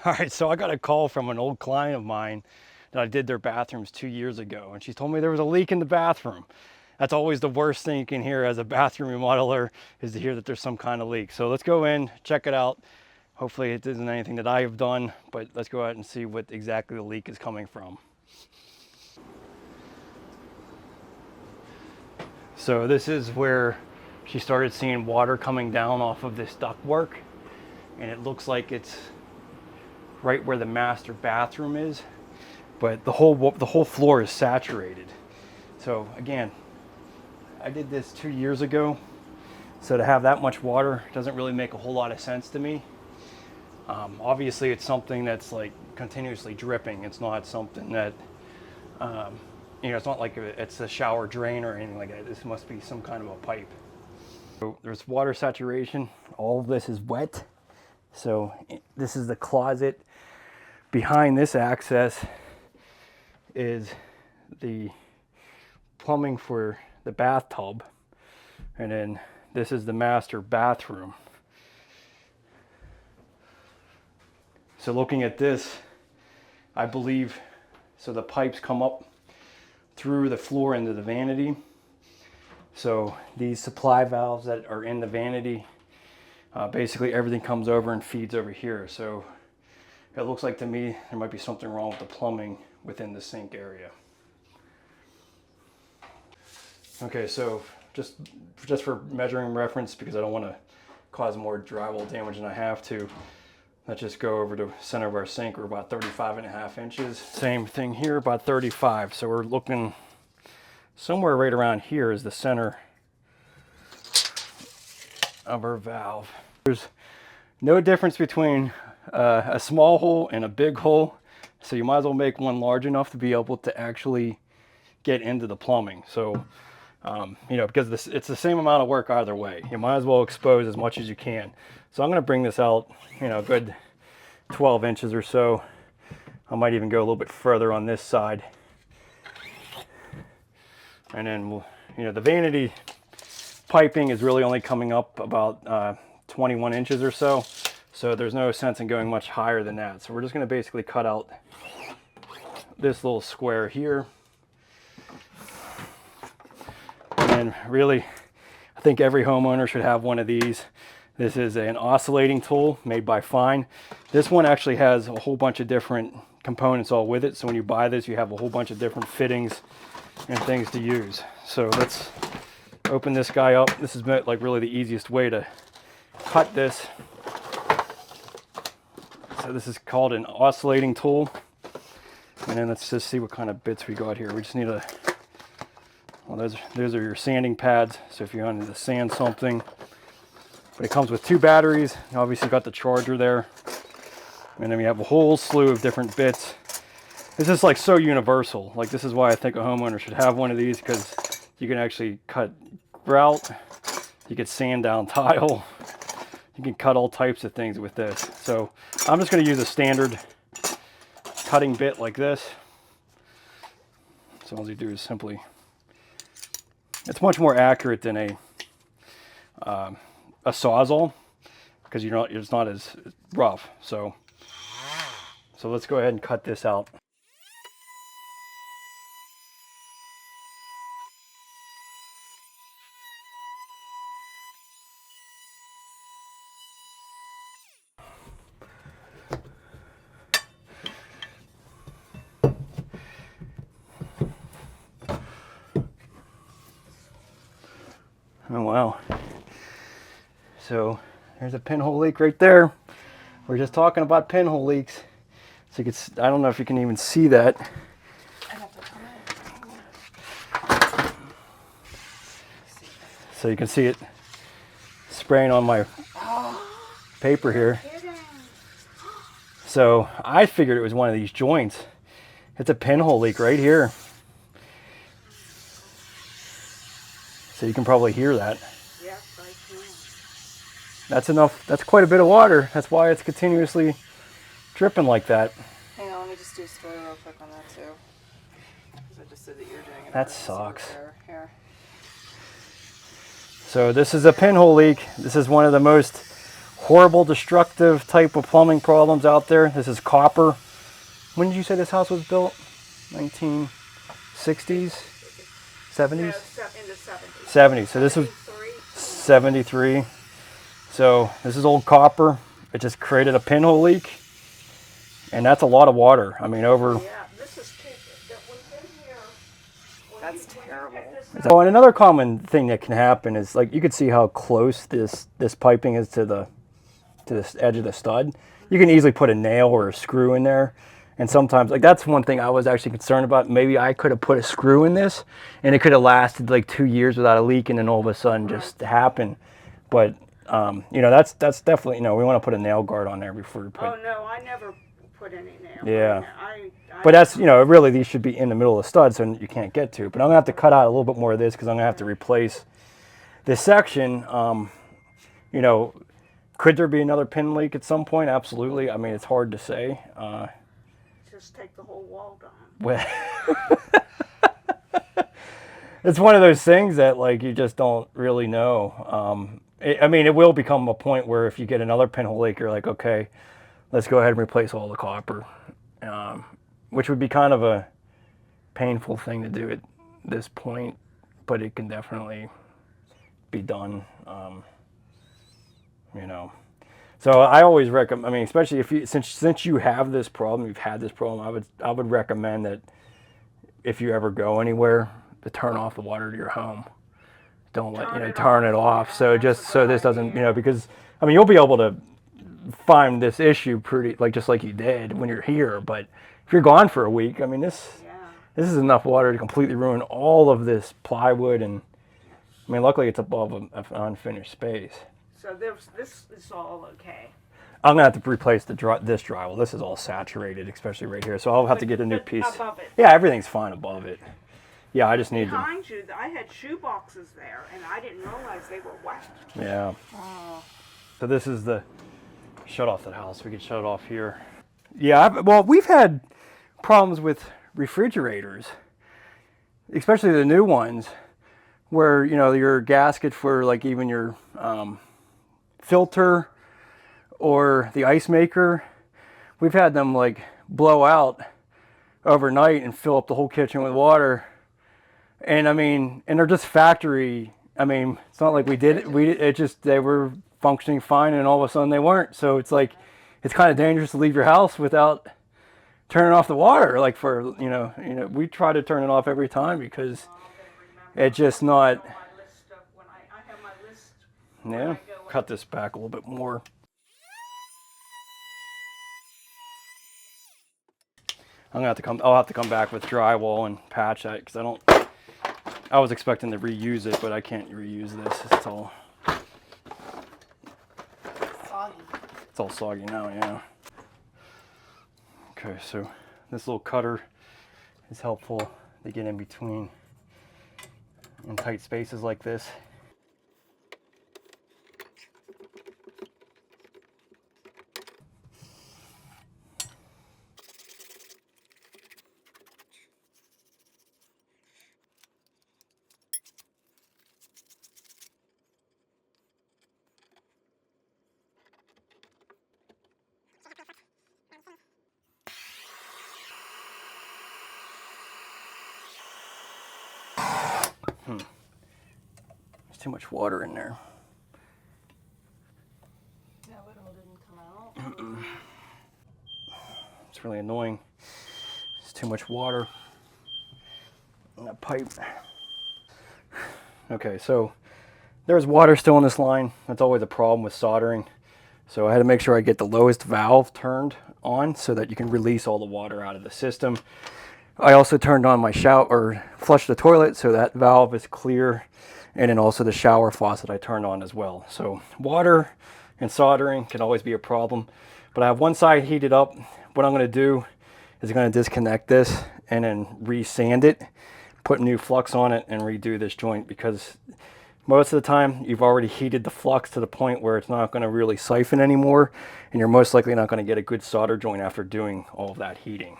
All right, so I got a call from an old client of mine that I did their bathrooms 2 years ago, and she told me there was a leak in the bathroom. That's always the worst thing you can hear as a bathroom remodeler, is to hear that there's some kind of leak. So let's go in, check it out. Hopefully it isn't anything that I have done, but let's go out and see what exactly the leak is coming from. So this is where she started seeing water coming down off of this ductwork, and it looks like it's right where the master bathroom is, but the whole floor is saturated. So again, I did this 2 years ago, so to have that much water doesn't really make a whole lot of sense to me. Obviously, it's something that's like continuously dripping. It's not something that it's not like it's a shower drain or anything like that. This must be some kind of a pipe. So there's water saturation. All of this is wet. So this is the closet. Behind this access is the plumbing for the bathtub, and then this is the master bathroom. So looking at this, I believe, so the pipes come up through the floor into the vanity. So these supply valves that are in the vanity, basically everything comes over and feeds over here. So it looks like to me there might be something wrong with the plumbing within the sink area. Okay, so just for measuring reference, because I don't want to cause more drywall damage than I have to, let's just go over to the center of our sink. We're about 35.5 inches. Same thing here, about 35. So we're looking somewhere right around here is the center of our valve. There's no difference between a small hole and a big hole, so you might as well make one large enough to be able to actually get into the plumbing. So because it's the same amount of work either way, you might as well expose as much as you can. So I'm going to bring this out, a good 12 inches or so. I might even go a little bit further on this side, and then we'll, the vanity piping is really only coming up about 21 inches or so. So there's no sense in going much higher than that. So we're just going to basically cut out this little square here. And really, I think every homeowner should have one of these. This is an oscillating tool made by Fine. This one actually has a whole bunch of different components all with it. So when you buy this, you have a whole bunch of different fittings and things to use. So let's open this guy up. This is like really the easiest way to cut this. So this is called an oscillating tool. And then let's just see what kind of bits we got here. We just need well, those are your sanding pads. So if you wanted to sand something, but it comes with 2 batteries. You obviously got the charger there. And then we have a whole slew of different bits. This is like so universal. Like, this is why I think a homeowner should have one of these, because you can actually cut grout, you can sand down tile, you can cut all types of things with this. So I'm just going to use a standard cutting bit like this. So all you do is simply, it's much more accurate than a Sawzall, because it's not as rough. So let's go ahead and cut this out. Oh wow. So there's a pinhole leak right there. We're just talking about pinhole leaks. So you can, I don't know if you can even see that. So you can see it spraying on my paper here. So I figured it was one of these joints. It's a pinhole leak right here. So you can probably hear that. Yeah, I can. That's enough. That's quite a bit of water. That's why it's continuously dripping like that. Hang on, let me just do a story real quick on that too. Because I just said that you're doing it. That sucks. Here. So this is a pinhole leak. This is one of the most horrible destructive type of plumbing problems out there. This is copper. When did you say this house was built? 1960s? 70s? In the 70s. 70s. So this was 73. So this is old copper. It just created a pinhole leak. And that's a lot of water. I mean, over... Yeah, this is we've been here. That's terrible. Oh, and another common thing that can happen is, like, you can see how close this piping is to this edge of the stud. You can easily put a nail or a screw in there. And sometimes, like, that's one thing I was actually concerned about. Maybe I could have put a screw in this and it could have lasted like 2 years without a leak, and then all of a sudden just happen. But, you know, that's definitely, you know, we want to put a nail guard on there before we put... Oh, no, I never put any nail. Yeah. I But that's, you know, really these should be in the middle of the stud so you can't get to it. But I'm going to have to cut out a little bit more of this because I'm going to have to replace this section. You know, could there be another pin leak at some point? Absolutely. I mean, it's hard to say. just take the whole wall down. Well, it's one of those things that, like, you just don't really know. I mean, it will become a point where if you get another pinhole leak, you're like, okay, let's go ahead and replace all the copper. Which would be kind of a painful thing to do at this point, but it can definitely be done, you know. So I always recommend, I mean, especially if you, since you have this problem, you've had this problem, I would recommend that if you ever go anywhere, to turn off the water to your home. Don't let, you know, turn it off. So just so this doesn't, you know, because, I mean, you'll be able to find this issue pretty, like, just like you did when you're here, but if you're gone for a week, I mean, this is enough water to completely ruin all of this plywood. And I mean, luckily it's above an unfinished space. So this is all okay. I'm gonna have to replace this drywall. This is all saturated, especially right here. So I'll have to get a new piece. Above it. Yeah, everything's fine above it. Yeah, I just need to. Behind you, I had shoe boxes there, and I didn't realize they were wet. Yeah. Oh. So this is the shut off the house. We can shut it off here. Yeah, well, we've had problems with refrigerators, especially the new ones, where, you know, your gasket for, like, even your filter or the ice maker, we've had them, like, blow out overnight and fill up the whole kitchen with water. And I mean, and they're just factory. I mean, it's not like we did it. It just, they were functioning fine, and all of a sudden they weren't. So it's like, it's kind of dangerous to leave your house without turning off the water. Like, for, you know, we try to turn it off every time because it's just not. Yeah. Cut this back a little bit more. I'll have to come back with drywall and patch that, because I was expecting to reuse it, but I can't reuse this. It's all Soggy. It's all soggy now, yeah. Okay, so this little cutter is helpful to get in between in tight spaces like this. There's too much water in there. No, it all didn't come out. It's really annoying. There's too much water in that pipe. Okay, so there's water still in this line. That's always a problem with soldering. So I had to make sure I get the lowest valve turned on so that you can release all the water out of the system. I also turned on my shower, or flushed the toilet, so that valve is clear. And then also the shower faucet I turned on as well. So water and soldering can always be a problem. But I have one side heated up. What I'm going to do is I'm going to disconnect this and then re-sand it, put new flux on it, and redo this joint, because most of the time you've already heated the flux to the point where it's not going to really siphon anymore, and you're most likely not going to get a good solder joint after doing all of that heating.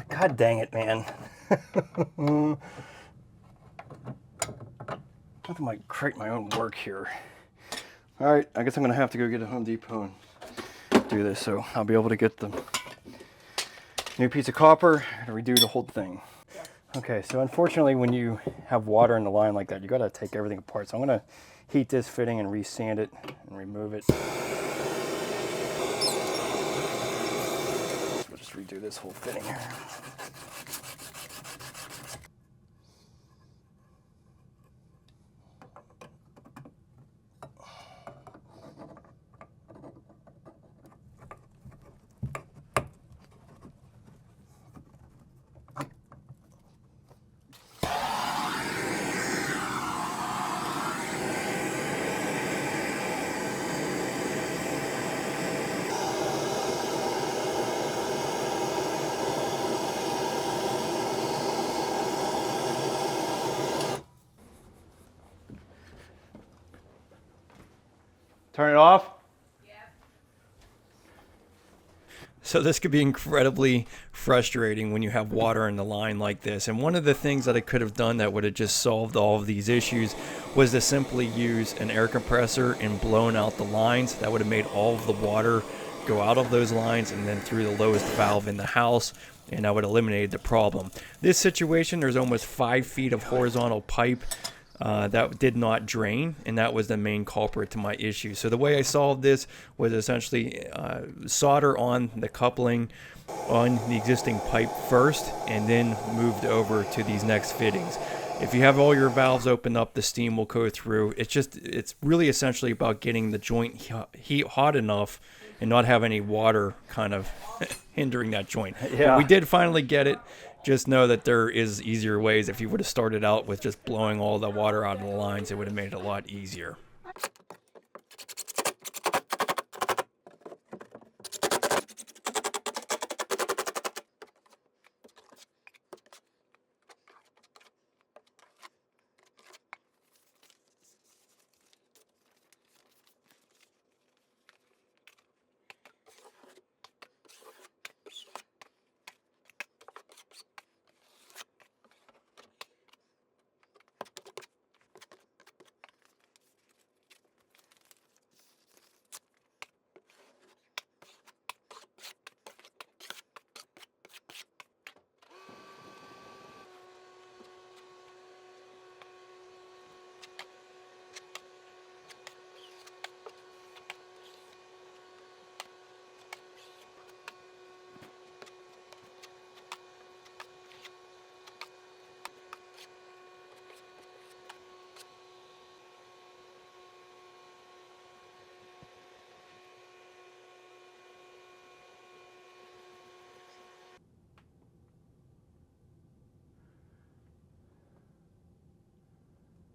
God dang it, man. I might create my own work here. All right, I guess I'm gonna have to go get a Home Depot and do this, so I'll be able to get the new piece of copper and redo the whole thing. Okay, so unfortunately when you have water in the line like that, you gotta take everything apart. So I'm gonna heat this fitting and re-sand it and remove it. We'll just redo this whole fitting here. Turn it off. So this could be incredibly frustrating when you have water in the line like this. And one of the things that I could have done that would have just solved all of these issues was to simply use an air compressor and blown out the lines. That would have made all of the water go out of those lines and then through the lowest valve in the house, and that would eliminate the problem. This situation, there's almost 5 feet of horizontal pipe that did not drain, and that was the main culprit to my issue. So the way I solved this was essentially solder on the coupling on the existing pipe first, and then moved over to these next fittings. If you have all your valves open up, the steam will go through. It's really essentially about getting the joint heat hot enough and not have any water kind of hindering that joint. Yeah. But we did finally get it. Just know that there is easier ways. If you would have started out with just blowing all the water out of the lines, it would have made it a lot easier.